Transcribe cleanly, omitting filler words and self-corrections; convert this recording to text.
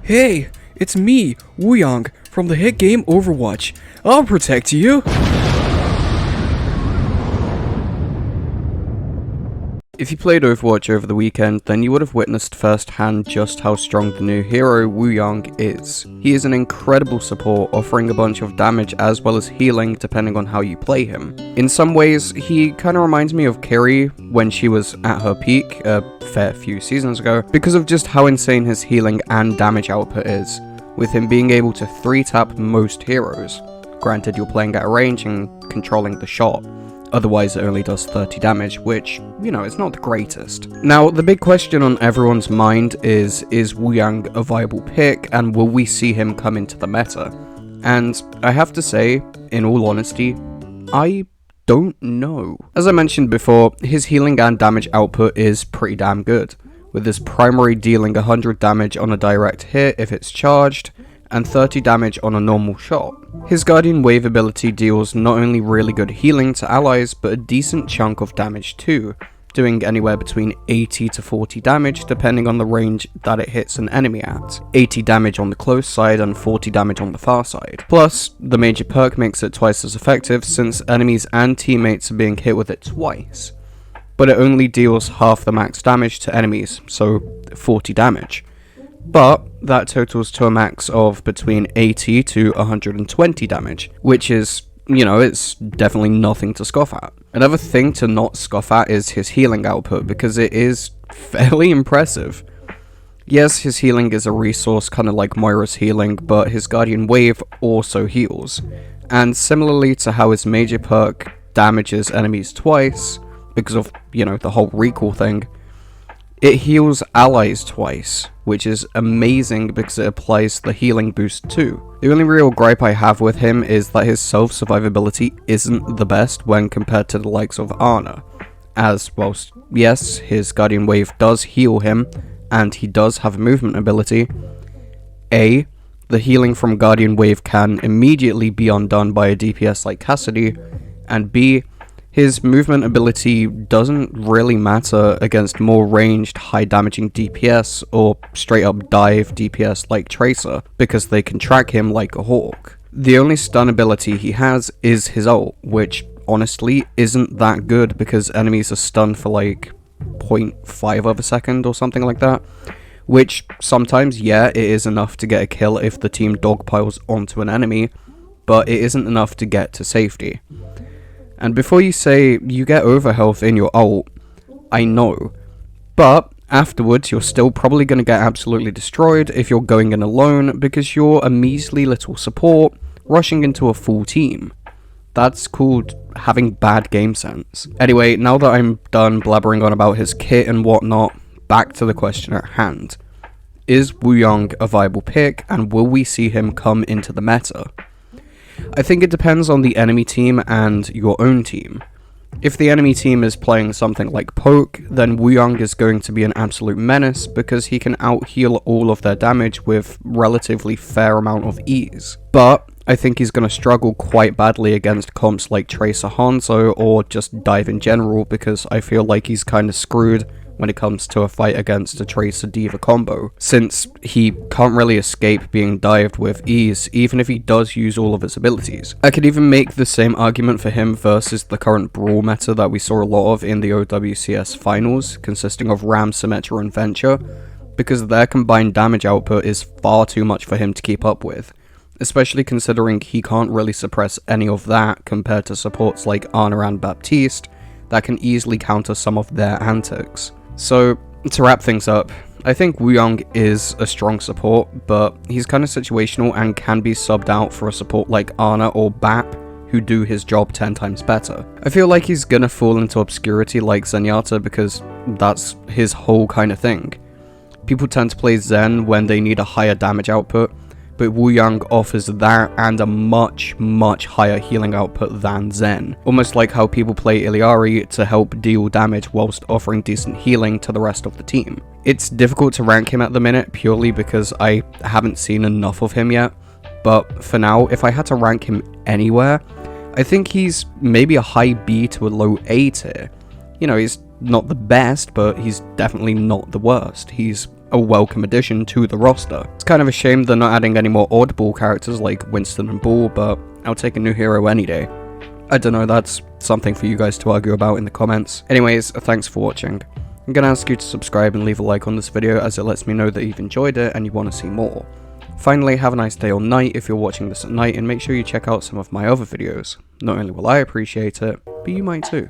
Hey, it's me, Wuyang, from the hit game Overwatch. I'll protect you! If you played Overwatch over the weekend, then you would have witnessed firsthand just how strong the new hero Wuyang is. He is an incredible support, offering a bunch of damage as well as healing depending on how you play him. In some ways, he kinda reminds me of Kiri when she was at her peak a fair few seasons ago, because of just how insane his healing and damage output is, with him being able to 3-tap most heroes. Granted, you're playing at a range and controlling the shot. Otherwise it only does 30 damage, which, you know, is not the greatest. Now, the big question on everyone's mind is Wuyang a viable pick, and will we see him come into the meta? And I have to say, in all honesty, I don't know. As I mentioned before, his healing and damage output is pretty damn good, with his primary dealing 100 damage on a direct hit if it's charged, and 30 damage on a normal shot. His Guardian Wave ability deals not only really good healing to allies, but a decent chunk of damage too, doing anywhere between 80 to 40 damage depending on the range that it hits an enemy at. 80 damage on the close side and 40 damage on the far side. Plus, the major perk makes it twice as effective since enemies and teammates are being hit with it twice. But it only deals half the max damage to enemies, so 40 damage. But that totals to a max of between 80 to 120 damage, which is, you know, it's definitely nothing to scoff at. Another thing to not scoff at is his healing output, because it is fairly impressive. Yes, his healing is a resource kind of like Moira's healing, but his Guardian Wave also heals. And similarly to how his major perk damages enemies twice, because of, you know, the whole recall thing, it heals allies twice, which is amazing because it applies the healing boost too. The only real gripe I have with him is that his self-survivability isn't the best when compared to the likes of Ana, as whilst yes, his Guardian Wave does heal him, and he does have a movement ability, the healing from Guardian Wave can immediately be undone by a DPS like Cassidy, and B, his movement ability doesn't really matter against more ranged, high-damaging DPS or straight-up dive DPS like Tracer, because they can track him like a hawk. The only stun ability he has is his ult, which honestly isn't that good because enemies are stunned for like 0.5 of a second or something like that, which sometimes, yeah, it is enough to get a kill if the team dogpiles onto an enemy, but it isn't enough to get to safety. And before you say you get overhealth in your ult, I know, but afterwards you're still probably going to get absolutely destroyed if you're going in alone because you're a measly little support rushing into a full team. That's called having bad game sense. Anyway, now that I'm done blabbering on about his kit and whatnot, back to the question at hand. Is Wuyang a viable pick, and will we see him come into the meta? I think it depends on the enemy team and your own team. If the enemy team is playing something like Poke, then Wuyang is going to be an absolute menace because he can out-heal all of their damage with relatively fair amount of ease. But I think he's going to struggle quite badly against comps like Tracer Hanzo or just Dive in general, because I feel like he's kind of screwed when it comes to a fight against a Tracer Diva combo, since he can't really escape being dived with ease even if he does use all of his abilities. I could even make the same argument for him versus the current Brawl meta that we saw a lot of in the OWCS finals, consisting of Ram, Symmetra and Venture, because their combined damage output is far too much for him to keep up with, especially considering he can't really suppress any of that compared to supports like Ana and Baptiste that can easily counter some of their antics. So, to wrap things up, I think Wuyang is a strong support, but he's kind of situational and can be subbed out for a support like Ana or Bap, who do his job 10 times better. I feel like he's gonna fall into obscurity like Zenyatta because that's his whole kind of thing. People tend to play Zen when they need a higher damage output, but Wuyang offers that and a much higher healing output than Zen. Almost like how people play Iliari to help deal damage whilst offering decent healing to the rest of the team. It's difficult to rank him at the minute purely because I haven't seen enough of him yet, but for now, if I had to rank him anywhere, I think he's maybe a high B to a low A tier. You know, he's not the best, but he's definitely not the worst. He's a welcome addition to the roster. It's kind of a shame they're not adding any more oddball characters like Winston and Bull, but I'll take a new hero any day. I don't know, that's something for you guys to argue about in the comments. Anyways, thanks for watching. I'm gonna ask you to subscribe and leave a like on this video as it lets me know that you've enjoyed it and you want to see more. Finally, have a nice day or night if you're watching this at night, and make sure you check out some of my other videos. Not only will I appreciate it, but you might too.